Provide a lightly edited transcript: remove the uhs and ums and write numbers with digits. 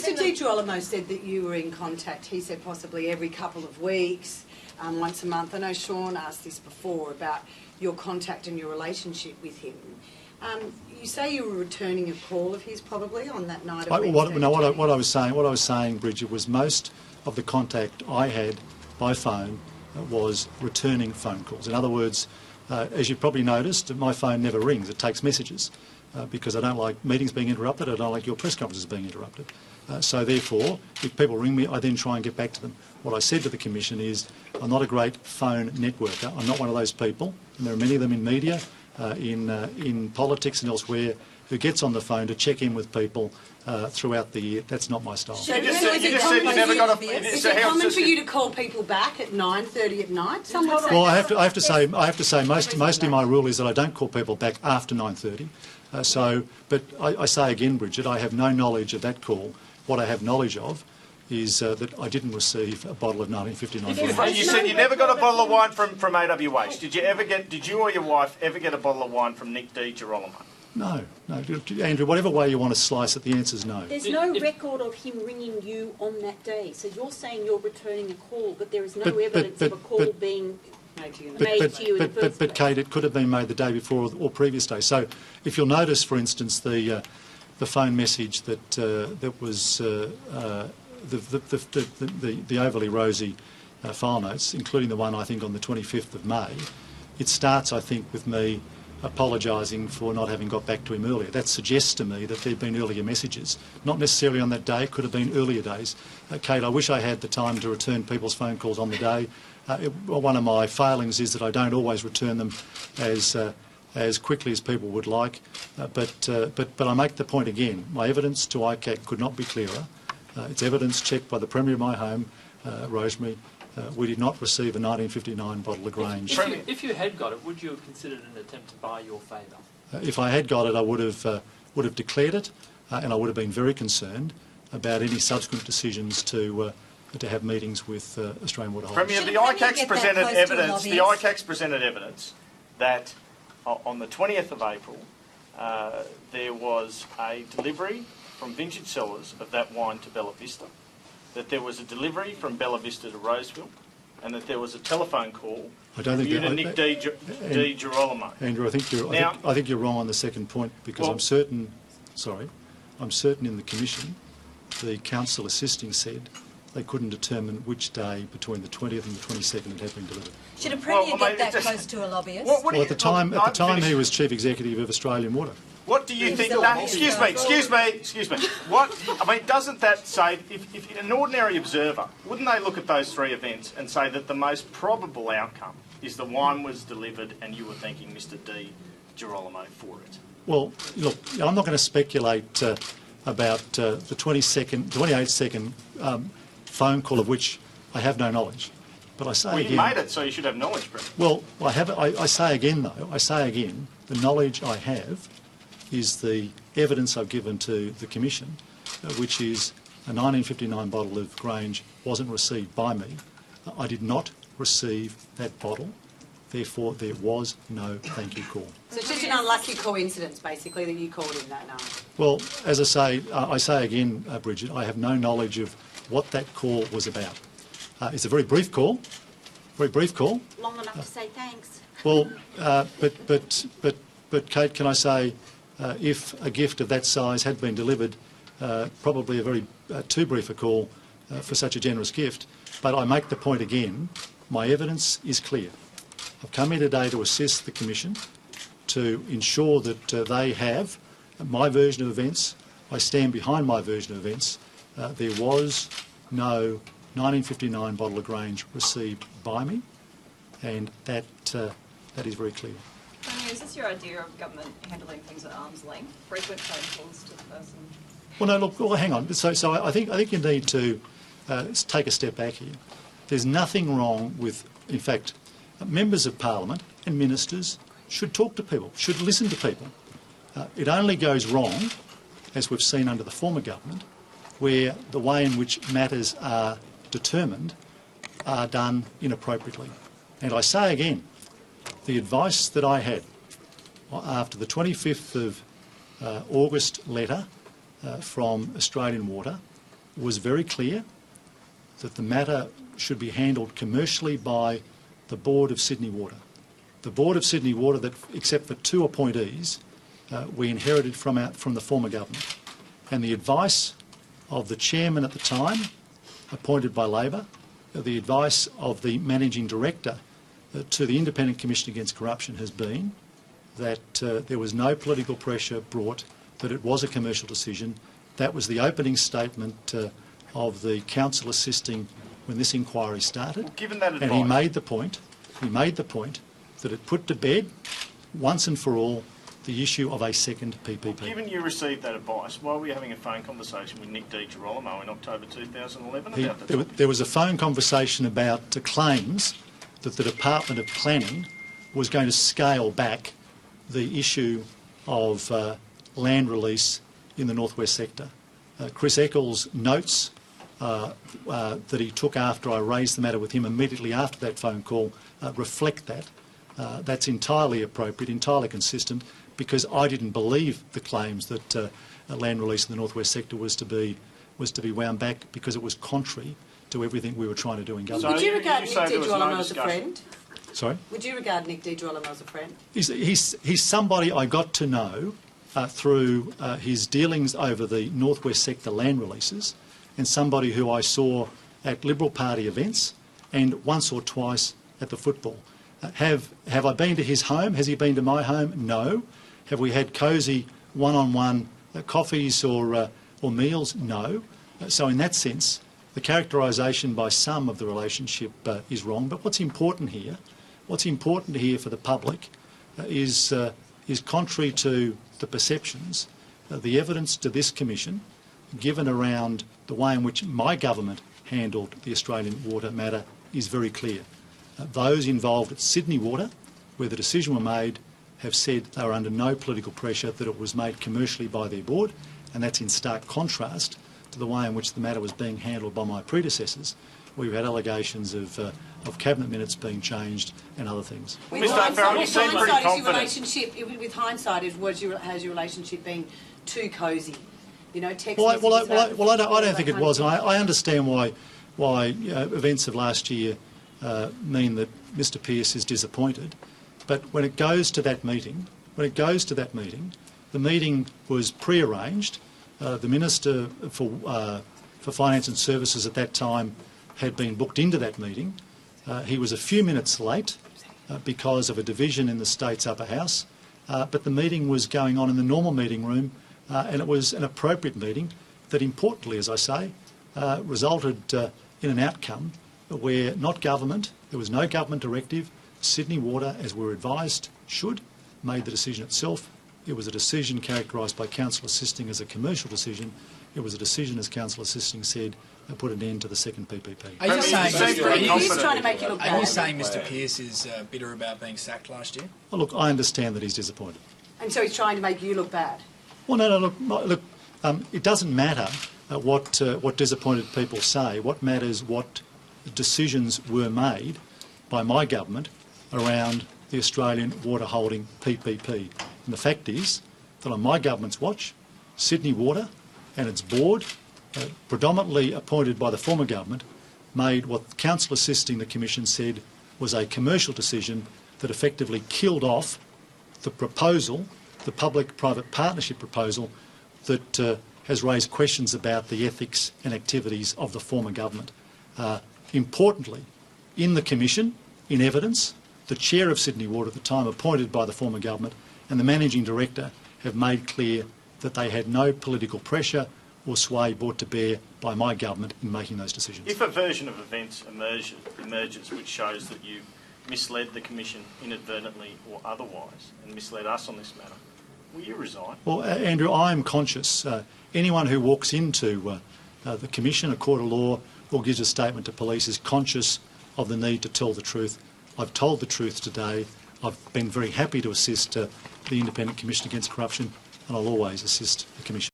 Mr. Di Girolamo said that you were in contact, he said possibly every couple of weeks, once a month. I know Sean asked this before about your contact and your relationship with him. You say you were returning a call of his probably on that night of Wednesday. What I was saying, Bridget, was most of the contact I had by phone was returning phone calls. In other words, as you probably noticed, my phone never rings, it takes messages. Because I don't like meetings being interrupted, I don't like your press conferences being interrupted. So therefore, if people ring me, I then try and get back to them. What I said to the Commission is, I'm not a great phone networker. I'm not one of those people, and there are many of them in media, in politics and elsewhere, who gets on the phone to check in with people throughout the year. That's not my style. So you just said you never got a... Is it common for you to call people back at 9:30 at night? Well, I have to say, most of my rule is that I don't call people back after 9:30. But I say again, Bridget, I have no knowledge of that call. What I have knowledge of is that I didn't receive a bottle of 1959 wine. You said you never got a bottle of wine from AWH. Did you or your wife ever get a bottle of wine from Nick Di Girolamo? No. Andrew, whatever way you want to slice it, the answer is no. There's no record of him ringing you on that day. So you're saying you're returning a call, but there is no evidence of a call being... But Kate, it could have been made the day before or previous day. So, if you'll notice, for instance, the phone message that was the overly rosy file notes, including the one I think on the 25th of May, it starts, I think, with me apologising for not having got back to him earlier. That suggests to me that there have been earlier messages, not necessarily on that day. It could have been earlier days. Kate, I wish I had the time to return people's phone calls on the day. One of my failings is that I don't always return them as quickly as people would like. But I make the point again. My evidence to ICAC could not be clearer. It's evidence checked by the Premier of my home, Rosemary. We did not receive a 1959 bottle of Grange. If you had got it, would you have considered an attempt to buy your favour? If I had got it, I would have declared it, and I would have been very concerned about any subsequent decisions to have meetings with Australian Water Holdings. Premier, the ICAC's presented evidence. The ICAC's presented evidence that on the 20th of April there was a delivery from Vintage Cellars of that wine to Bella Vista, that there was a delivery from Bella Vista to Roseville, and that there was a telephone call from you to Nick Di Girolamo. Andrew, I think you're wrong on the second point, because I'm certain in the Commission the council assisting said they couldn't determine which day between the 20th and the 22nd it had been delivered. Should a Premier get that close to a lobbyist? At the time he was Chief Executive of Australian Water. What do you think? Excuse me. Doesn't that say, if an ordinary observer, wouldn't they look at those three events and say that the most probable outcome is the wine was delivered and you were thanking Mr. Di Girolamo for it? Well, look, I'm not going to speculate about the 28-second phone call of which I have no knowledge. But I say again... you made it, so you should have knowledge, Brett. Well, I say again, the knowledge I have is the evidence I've given to the Commission, which is a 1959 bottle of Grange wasn't received by me. I did not receive that bottle. Therefore, there was no thank you call. So it's just an unlucky coincidence, basically, that you called him that night? Well, as I say again, Bridget, I have no knowledge of what that call was about. It's a very brief call. Long enough to say thanks. Well, but Kate, can I say, if a gift of that size had been delivered, probably a very too brief a call for such a generous gift. But I make the point again, my evidence is clear. I've come here today to assist the Commission to ensure that they have my version of events. I stand behind my version of events. There was no 1959 bottle of Grange received by me, and that is very clear. Tony, is this your idea of government handling things at arm's length? Frequent phone calls to the person? Well, no, look, well, hang on. So I think you need to take a step back here. There's nothing wrong with, in fact, members of Parliament and ministers should talk to people, should listen to people. It only goes wrong, as we've seen under the former government, where the way in which matters are determined are done inappropriately. And I say again, the advice that I had after the 25th of August letter from Australian Water was very clear that the matter should be handled commercially by the Board of Sydney Water. The Board of Sydney Water, that, except for 2 appointees, we inherited from the former government. And the advice of the chairman at the time, appointed by Labor, the advice of the managing director to the Independent Commission Against Corruption has been that there was no political pressure brought, that it was a commercial decision. That was the opening statement of the counsel assisting when this inquiry started. Well, given that advice, and he made the point that it put to bed once and for all the issue of a second PPP. Well, given you received that advice, why were you having a phone conversation with Nick DiGirolamo in October 2011 about that? There was a phone conversation about claims that the Department of Planning was going to scale back the issue of land release in the northwest sector. Chris Eccles' notes that he took after I raised the matter with him immediately after that phone call reflect that. That's entirely appropriate, entirely consistent, because I didn't believe the claims that land release in the northwest sector was to be wound back, because it was contrary to everything we were trying to do in government. Would you regard Nick DiGirolamo as a friend? Sorry? Would you regard Nick DiGirolamo as a friend? He's somebody I got to know through his dealings over the northwest sector land releases, and somebody who I saw at Liberal Party events and once or twice at the football. Have I been to his home? Has he been to my home? No. Have we had cosy one-on-one coffees or meals? No. So in that sense, the characterisation by some of the relationship is wrong. But what's important here for the public is contrary to the perceptions, the evidence to this Commission given around the way in which my government handled the Australian water matter is very clear. Those involved at Sydney Water, where the decision was made, have said they were under no political pressure, that it was made commercially by their board, and that's in stark contrast to the way in which the matter was being handled by my predecessors. We've had allegations of cabinet minutes being changed and other things. With hindsight, has your relationship been too cosy? You know, text messages. Well, I don't think it was, and I understand why events of last year mean that Mr. Pearce is disappointed. But when it goes to that meeting, the meeting was pre-arranged. The Minister for Finance and Services at that time had been booked into that meeting. He was a few minutes late because of a division in the state's upper house, but the meeting was going on in the normal meeting room, and it was an appropriate meeting that, importantly, as I say, resulted in an outcome where there was no government directive. Sydney Water, as we were advised, made the decision itself. It was a decision characterised by counsel assisting as a commercial decision. It was a decision, as counsel assisting said, that put an end to the second PPP. Are you saying Mr. Pearce is bitter about being sacked last year? Well, look, I understand that he's disappointed. And so he's trying to make you look bad? Well, no, look, it doesn't matter what disappointed people say. What matters what decisions were made by my government around the Australian water holding PPP. And the fact is that on my government's watch, Sydney Water and its board, predominantly appointed by the former government, made what counsel assisting the Commission said was a commercial decision that effectively killed off the proposal, the public-private partnership proposal, that has raised questions about the ethics and activities of the former government. Importantly, in the Commission, in evidence, the chair of Sydney Water at the time, appointed by the former government, and the managing director have made clear that they had no political pressure or sway brought to bear by my government in making those decisions. If a version of events emerges which shows that you misled the Commission inadvertently or otherwise and misled us on this matter, will you resign? Well, Andrew, I am conscious. Anyone who walks into the Commission, a court of law, or gives a statement to police is conscious of the need to tell the truth. I've told the truth today. I've been very happy to assist the Independent Commission Against Corruption, and I'll always assist the Commission.